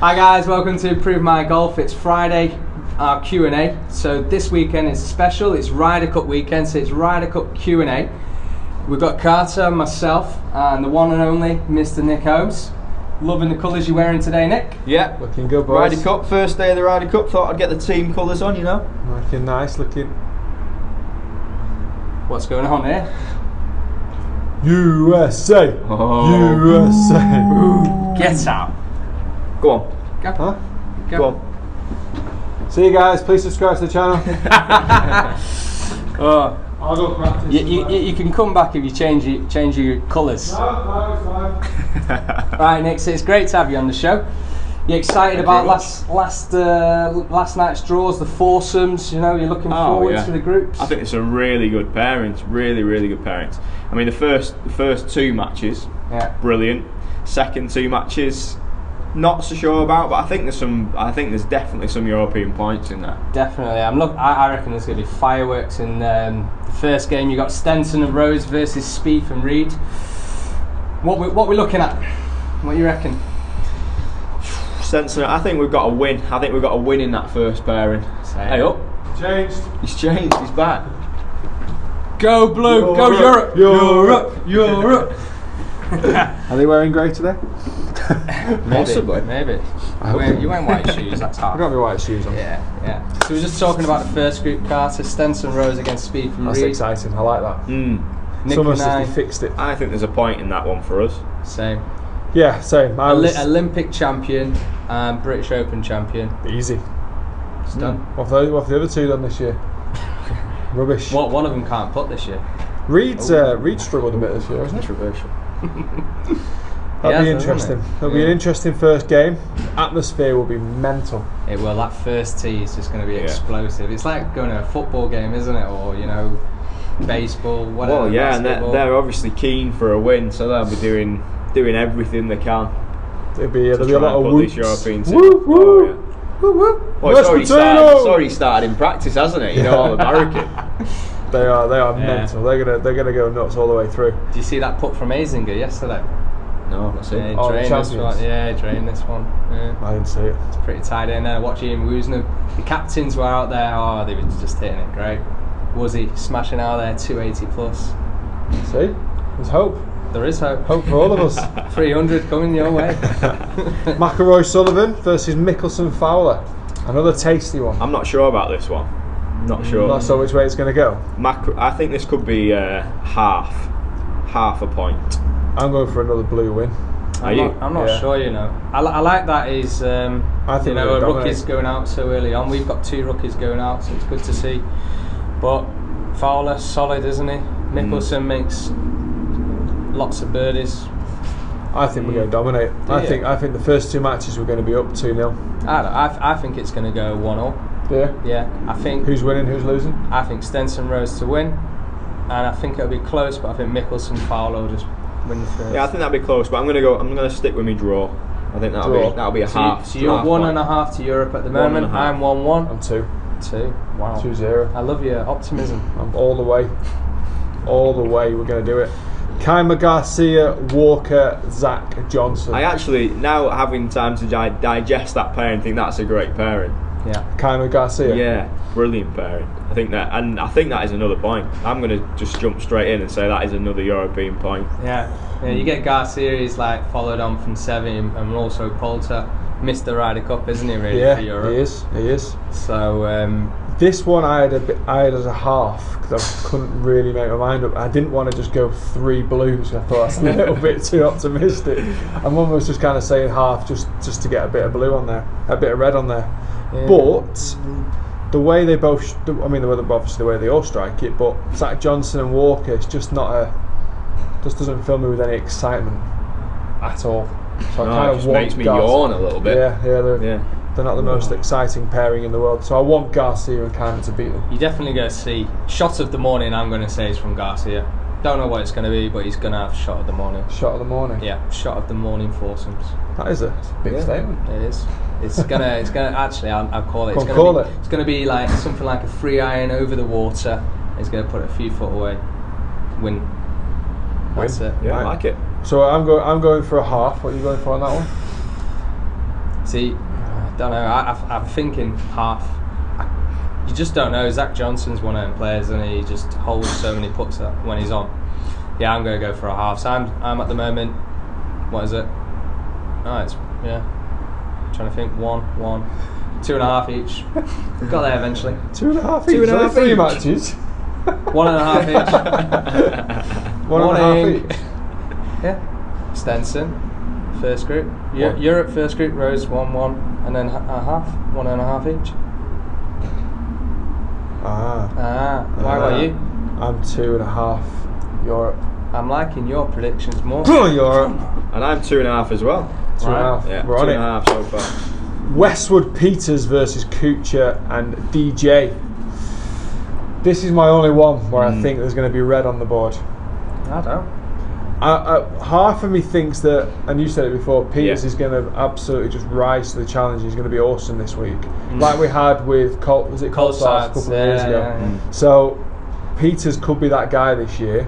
Hi guys, welcome to Improve My Golf. It's Friday, our Q&A. So this weekend is special. It's Ryder Cup weekend, so it's Ryder Cup Q&A. We've got Carter, myself, and the one and only Mr. Nick Holmes. Loving the colours you're wearing today, Nick. Yeah, looking good, boys. Ryder Cup, first day of the Ryder Cup. Thought I'd get the team colours on, you know. Looking nice, looking. What's going on here? USA! Oh. USA! Ooh, get out. Go on. Go. Huh? Go on. See you guys, please subscribe to the channel. Oh. I'll go practice. You can come back if you change your colours. No, it's fine. Right, Nick, so it's great to have you on the show. You excited about last night's draws, the foursomes? You know, you're looking forward to the groups. I think it's some really good pairings, really good pairings. I mean, the first two matches, brilliant. Second two matches, not so sure about, but I think there's definitely some European points in there. Definitely, I reckon there's going to be fireworks in the first game. You got Stenson and Rose versus Spieth and Reed. What we looking at? What you reckon? Stenson, I think we've got a win. I think we've got a win in that first pairing. Hey up. Changed. He's changed. He's back. Go blue. Go Europe. Europe. Are they wearing grey today? Possibly. Maybe. You wearing white shoes, that's hard. I've got my white shoes on. Yeah. So we're just talking about the first group, Carter, Stenson Rose against Spieth and That's Reed. exciting, I like that. Nick It's almost and as I, they fixed it. I think there's a point in that one for us. same. Yeah, same. Olympic champion and British Open champion. Easy. It's done. What have the other two done this year? Rubbish. What one of them can't put this year. Reed struggled a bit this year, isn't it? Controversial. That'll be interesting. That'll be an interesting first game. Atmosphere will be mental. It will. That first tee is just going to be explosive. It's like going to a football game, isn't it? Or baseball, whatever. Well, yeah, and they're obviously keen for a win, so they'll be doing everything they can. There'll be a lot of whoops. European team. Whoop, whoop. Oh, yeah. Whoop, whoop. Well, it's already started in practice, hasn't it? You know, all the barricade. They are mental. They're gonna go nuts all the way through. Did you see that putt from Azinger yesterday? No, I'm not seeing it. Oh, the Drained this champions. one. Yeah, drained this one. Yeah. I didn't see it. It's pretty tight in there. Watching him woozing them. The captains were out there. Oh, they were just hitting it great. Wuzzy smashing out there, 280 plus. See, there's hope. There is hope. Hope for all of us. 300 coming your way. McIlroy Sullivan versus Mickelson Fowler. Another tasty one. I'm not sure about this one. Not sure. Not sure which way it's going to go. I think this could be half a point. I'm going for another blue win. I'm not sure, I like that is, I think a rookie's going out so early on. We've got two rookies going out, so it's good to see. But Fowler, solid, isn't he? Mickelson makes lots of birdies. I think we're going to dominate. I think the first two matches we're going to be up 2-0. I think it's going to go 1-1. Yeah. Yeah, I think. Who's winning? Who's losing? I think Stenson Rose to win, and I think it'll be close. But I think Mickelson Fowler will just win the first. Yeah, I think that'll be close. But I'm going to stick with me draw. I think that'll be a half. So you're 1.5 to Europe at the moment. I'm 1-1. I'm 2. 2. Wow. 2-0. I love your optimism. I'm all the way. All the way. We're going to do it. Keimer Garcia, Walker, Zach Johnson. I actually, now having time to digest that pairing, think that's a great pairing. Yeah. Keimer Garcia. Yeah, brilliant pairing. I think that is another point. I'm going to just jump straight in and say that is another European point. Yeah, you get Garcia, he's like followed on from Seve and also Poulter. Missed the Ryder Cup, isn't he, really, for Europe? He is. So this one I had as a half because I couldn't really make my mind up. I didn't want to just go 3 blues. I thought that's a little bit too optimistic. I'm almost just kind of saying half just to get a bit of blue on there, a bit of red on there. Yeah. But the way they both, obviously the way they all strike it, but Zach Johnson and Walker, it's just just doesn't fill me with any excitement at all. So I kind of want makes me yawn a little bit. They're not the most exciting pairing in the world. So I want Garcia and Keimer to beat them. You're definitely going to see shot of the morning. I'm going to say is from Garcia. Don't know what it's going to be, but he's going to have shot of the morning. Shot of the morning. Yeah, shot of the morning foursomes. That is a big statement. It is. It's gonna actually. I'll call it. It's gonna be like something like a 3 iron over the water. He's gonna put it a few foot away. Win. That's it. Yeah, I like it. So I'm going for a half. What are you going for on that one? See, I don't know. I'm thinking half. You just don't know. Zach Johnson's one of them players, and he just holds so many puts when he's on. Yeah, I'm going to go for a half. So I'm at the moment. What is it? Oh, it's trying to think. 1, 2.5 each. Got there eventually. 2.5 each. 2.5 3 matches. 1.5 each. 1.5 each. Yeah. Stenson, first group. Europe first group. Rose 1-1, and then a half. 1.5 each. Why about you? I'm 2.5 Europe. I'm liking your predictions more. Europe. And I'm 2.5 as well. 2.5. Yeah, we're on 2.5 so far. Westwood Peters versus Kuchar and DJ. This is my only one where I think there's going to be red on the board. I don't. Half of me thinks that, and you said it before, Peters is going to absolutely just rise to the challenge. He's going to be awesome this week, like we had with Colstars a couple of years ago. Yeah. So Peters could be that guy this year,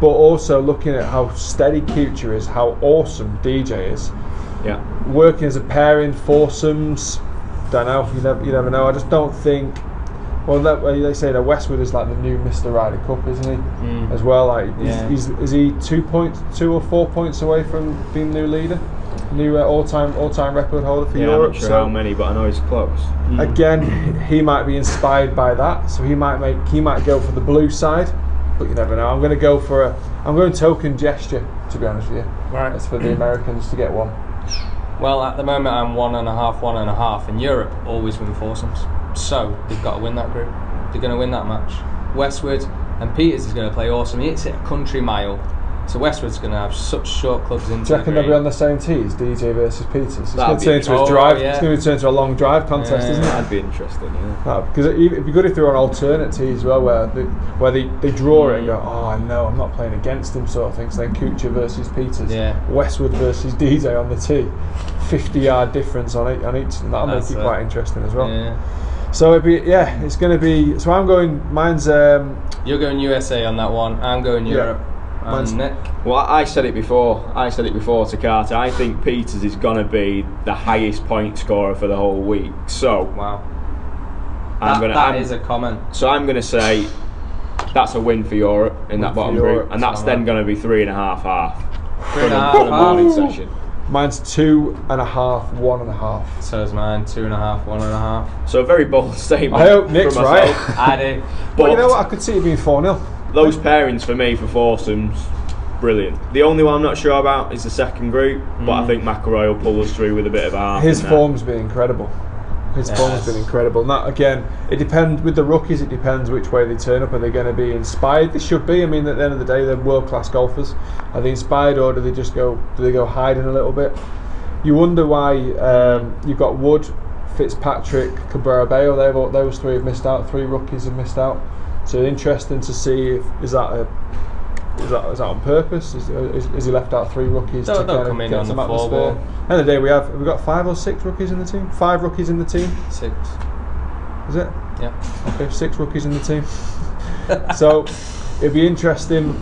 but also looking at how steady Kuchar is, how awesome DJ is. Yeah, working as a pairing, foursomes. Don't know. You never know. I just don't think. Well, they say that Westwood is like the new Mr. Ryder Cup, isn't he? As well, like is he 2 or 4 points away from being new leader, new all-time record holder for Europe? I'm not sure how many, but I know he's close. Again, he might be inspired by that, so he might go for the blue side, but you never know. I'm going token gesture, to be honest with you. Right. It's for the Americans to get one. Well, at the moment I'm 1.5, and Europe always win foursomes. So they've got to win that group. They're going to win that match. Westwood and Peters is going to play awesome. He hits it a country mile. So Westwood's going to have such short clubs into Do you reckon they'll be on the same tees, DJ versus Peters? It's going to turn into a drive. Yeah. It's going to turn into a long drive contest, isn't it? That'd be interesting. Yeah. Because it'd be good if they were on alternate tees as well, where they draw it and go, oh no, I'm not playing against him, sort of thing. So then Kuchar versus Peters, Westwood versus DJ on the tee, 50-yard difference on each, and that'll make it quite interesting as well. Yeah. So it's going to be. So I'm going. Mine's. You're going USA on that one. I'm going Europe. Mine's Nick. Well, I said it before to Carter. I think Peters is going to be the highest point scorer for the whole week. So wow. That is a comment. So I'm going to say that's a win for Europe in that bottom group, and that's then going to be 3.5 half. 3.5 for the morning session. Mine's 2.5, 1.5. So is mine, 2.5, 1.5. So a very bold statement. I hope Nick's right. I do. But you know what? I could see it being 4-0. Those pairings for me for foursomes, brilliant. The only one I'm not sure about is the second group, but I think McIlroy will pull us through with a bit of a half. His form's been incredible. Form's been incredible. And that, again, it depends with the rookies. It depends which way they turn up. Are they going to be inspired? They should be. I mean, at the end of the day, they're world-class golfers. Are they inspired, or do they just go hiding a little bit? You wonder why you've got Wood, Fitzpatrick, Cabrera Bayo. Those three have missed out. 3 rookies have missed out. So interesting to see is that on purpose? Is he left out 3 rookies to kind of come in get on some the atmosphere? At the end of the day, we've got 5 or 6 rookies in the team. 5 rookies in the team. 6. Is it? Yeah. Okay, 6 rookies in the team. So it'd be interesting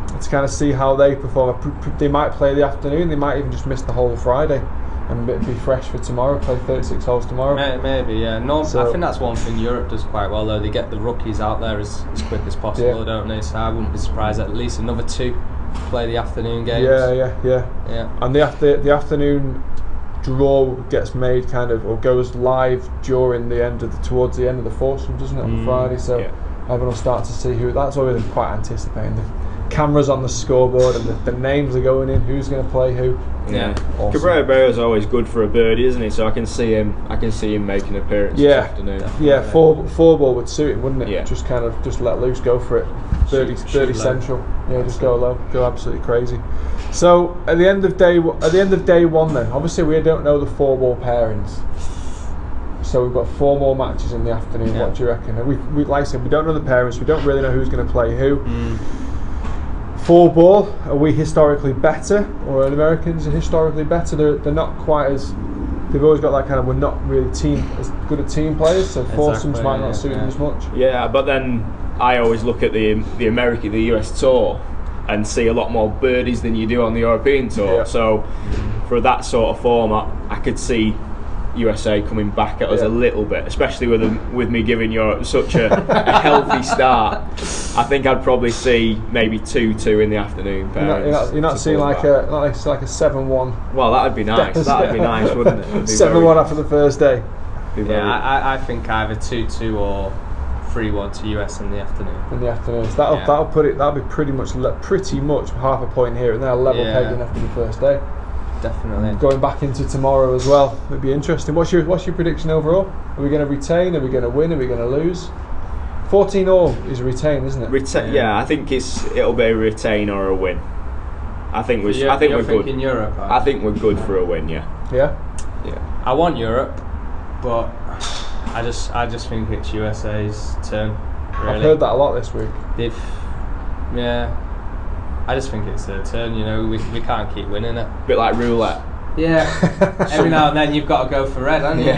to kind of see how they perform. They might play the afternoon. They might even just miss the whole Friday and be fresh for tomorrow. Play 36 holes tomorrow. Maybe, yeah. No, I think that's one thing Europe does quite well, though. They get the rookies out there as quick as possible, don't they? So I wouldn't be surprised at least another 2 play the afternoon games. Yeah. And the afternoon draw gets made kind of, or goes live during towards the end of the foursome, doesn't it, on the Friday? So everyone will start to see who. That's always quite anticipating. The cameras on the scoreboard and the names are going in. Who's going to play who? Yeah, awesome. Cabrera Bayo's always good for a birdie, isn't he? So I can see him making an appearance this afternoon. Yeah, four ball would suit him, wouldn't it? Yeah. Just kind of let loose, go for it. 30 central. Yeah, just go low, go absolutely crazy. So at the end of day one, then obviously we don't know the 4 ball pairings. So we've got 4 more matches in the afternoon. What do you reckon? We like I said, we don't know the pairings. We don't really know who's going to play who. 4 ball, are we historically better, or are the Americans historically better? They're not quite as. They've always got that kind of. We're not really as good at team players, so foursomes might not suit them as much. Yeah, but then I always look at the US Tour, and see a lot more birdies than you do on the European Tour. Yeah. So for that sort of format, I could see USA coming back at us a little bit, especially with me giving Europe such a healthy start. I think I'd probably see maybe 2-2 in the afternoon. You're not seeing like a 7-1. Well, that'd be nice. That'd be nice, wouldn't it? 7-1 after the first day. I think either 2-2 or 3-1 to US in the afternoon. In the afternoon, so that'll be pretty much half a point here and there, level pegging after the first day. Definitely. Going back into tomorrow as well, it'd be interesting. What's your prediction overall? Are we going to retain? Are we going to win? Are we going to lose? 14-all is a retain, isn't it? I think it'll be a retain or a win. I think we're good. Europe, I think we're good for a win. Yeah. I want Europe, but I just think it's USA's turn. Really. I've heard that a lot this week. I just think it's their turn. You know, we can't keep winning it. Bit like roulette. Yeah. Every now and then you've got to go for red, haven't you?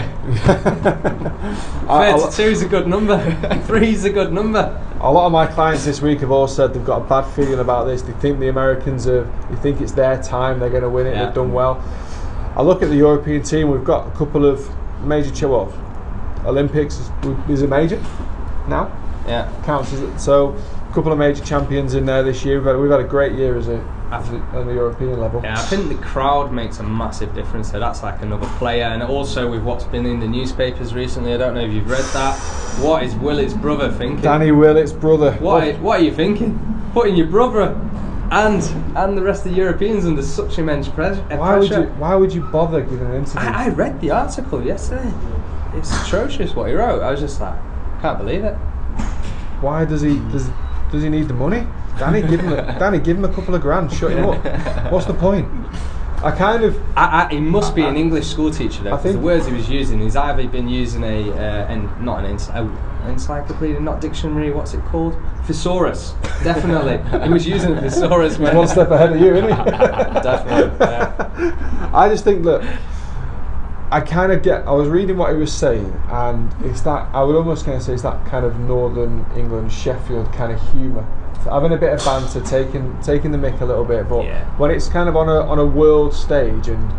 32 is a good number. 3 is a good number. A lot of my clients this week have all said they've got a bad feeling about this. They think the Americans they think it's their time. They're going to win it. They've done well. I look at the European team. We've got a couple of major Olympics is a major now. Yeah. Counts as it. So a couple of major champions in there this year. We've had a great year on the European level. Yeah, I think the crowd makes a massive difference. So that's like another player, and also with what's been in the newspapers recently. I don't know if you've read that. What is Willet's brother thinking? Danny Willett's brother. What are you thinking? Putting your brother and the rest of the Europeans under such immense pressure. Why would you bother giving an interview? I read the article yesterday. It's atrocious what he wrote. I was just like, can't believe it. Why does he need the money? Danny, give him a couple of grand. Shut him up. What's the point? He must be an English school teacher though. I think the words he was using, he's either been using not an encyclopedia, not dictionary. What's it called? Thesaurus. Definitely, he was using a thesaurus. He's one step ahead of you, isn't he? Definitely. Yeah. I just think that I was reading what he was saying, and it's that I would almost kind of say it's that kind of Northern England, Sheffield kind of humour. Having a bit of banter, taking the mick a little bit, but when it's kind of on a world stage and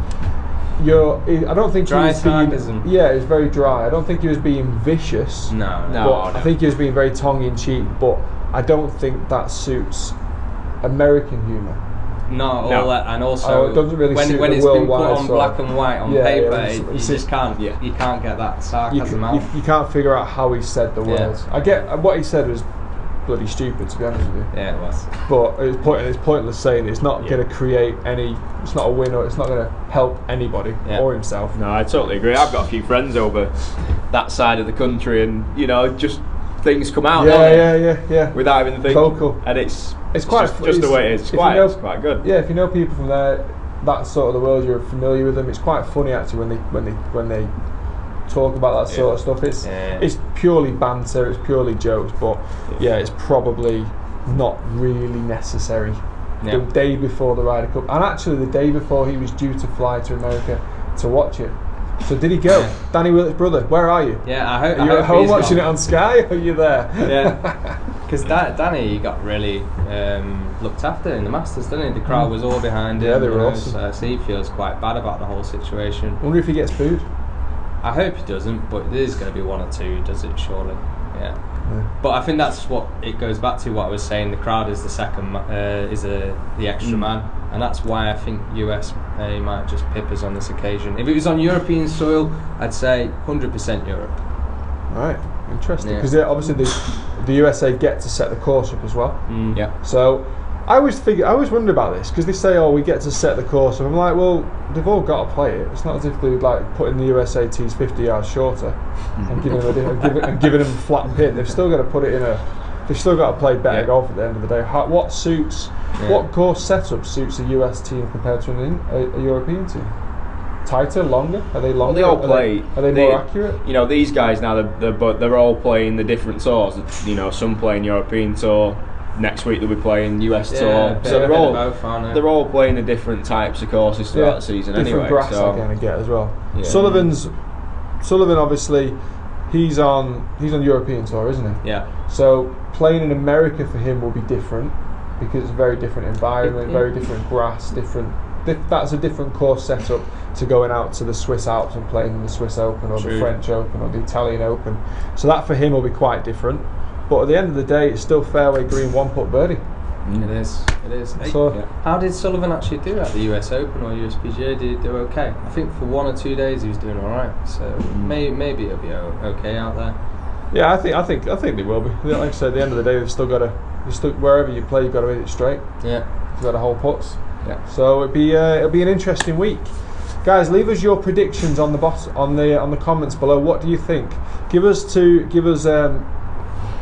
I don't think dry he was sarcasm. It was very dry. I don't think he was being vicious. No. I think he was being very tongue-in-cheek, but I don't think that suits American humour. No. And also it doesn't really when it's been put on black and white on paper, you just can't. Yeah. You can't get that sarcasm out. You can't figure out how he said the words. I get what he said was bloody stupid, to be honest with you. Yeah, it was. But it's pointless saying it's not going to create any. It's not a win, or it's not going to help anybody or himself. No, I totally agree. I've got a few friends over that side of the country, and just things come out. Yeah. Without even thinking. Vocal. And it's just the way it is. It's quite good. Yeah, if you know people from there, that sort of the world, you're familiar with them. It's quite funny actually when they talk about that sort of stuff. It's purely banter, it's purely jokes, but it's probably not really necessary. The day before the Ryder Cup, and actually the day before he was due to fly to America to watch it. So did he go? Danny Willett's brother, where are you? Yeah, Are you at home watching it on Sky, or are you there? Yeah, because Danny got really looked after in the Masters, didn't he? The crowd was all behind him. Yeah, they were awesome. So he feels quite bad about the whole situation. I wonder if he gets booed. I hope he doesn't, but there's going to be one or two who does it surely. Yeah. But I think that's what it goes back to. What I was saying, the crowd is the second, the extra man, and that's why I think USA might just pip us on this occasion. If it was on European soil, I'd say 100% Europe. Right, interesting. Because obviously the USA get to set the course up as well. Yeah. So I always wonder about this because they say, we get to set the course up. I'm like, well, they've all got to play it. It's not as if they're like putting the USA tees 50 yards shorter and giving them a flat pin. They've still got to put it in They've still got to play better golf at the end of the day. What course setup suits a US team compared to a European team? Tighter, longer? Are they longer? Well, they all play. Are they more accurate? These guys now they're all playing the different tours. Some playing European tour. Next week they'll be playing US tour, so they're all playing the different types of courses throughout the season different anyway. Grass So I kind of get as well. Yeah. Sullivan obviously he's on European tour, isn't he? Yeah. So playing in America for him will be different because it's a very different environment, very different grass, different that's a different course setup to going out to the Swiss Alps and playing in the Swiss Open or the French Open or the Italian Open. So that for him will be quite different. But at the end of the day, it's still fairway green, 1-putt birdie. It is. So, how did Sullivan actually do at the US Open or USPGA? Did he do okay? I think for 1 or 2 days he was doing all right. So maybe it'll be okay out there. Yeah, I think they will be. Like I said, at the end of the day, they've still got to. Wherever you play, you've got to hit it straight. Yeah. You've got to hold putts. Yeah. So it'll be an interesting week. Guys, leave us your predictions on the on the comments below. What do you think? Give us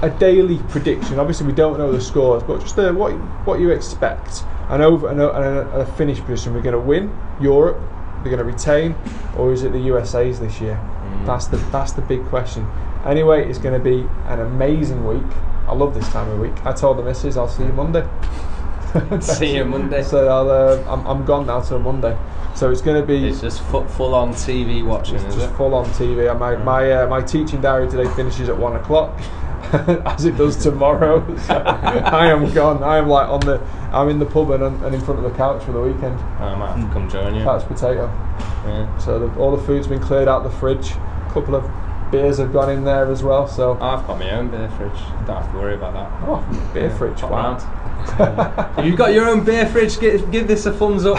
a daily prediction. Obviously, we don't know the scores, but just what you expect. And a finish position. We're going to win Europe. We're going to retain, or is it the USA's this year? That's the big question. Anyway, it's going to be an amazing week. I love this time of week. I told the missus I'll see you Monday. See you Monday. So I'm gone now till Monday. So it's going to be. It's just full on TV watching. It's just full on TV. My teaching diary today finishes at 1 o'clock, as it does tomorrow. So I am gone. I am like I'm in the pub and in front of the couch for the weekend. I might have to come join you. Couch potato. Yeah. So all the food's been cleared out the fridge. A couple of beers have gone in there as well. So I've got my own beer fridge. Don't have to worry about that. Oh, beer fridge! Wow. If you've got your own beer fridge, give this a thumbs up.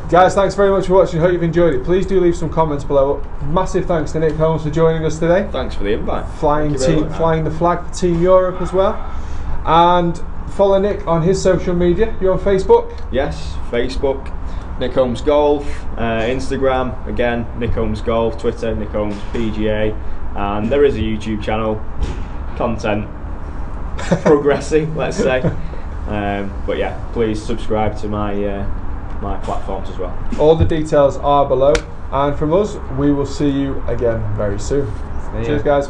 Guys, thanks very much for watching. Hope you've enjoyed it. Please do leave some comments below. Massive thanks to Nick Holmes for joining us today. Thanks for the invite. Flying the flag for Team Europe as well. And follow Nick on his social media. You're on Facebook? Yes, Facebook, Nick Holmes Golf, Instagram, again, Nick Holmes Golf, Twitter, Nick Holmes PGA, and there is a YouTube channel, content progressing, let's say. But yeah, please subscribe to my platforms as well. All the details are below, and from us, we will see you again very soon. Cheers, guys.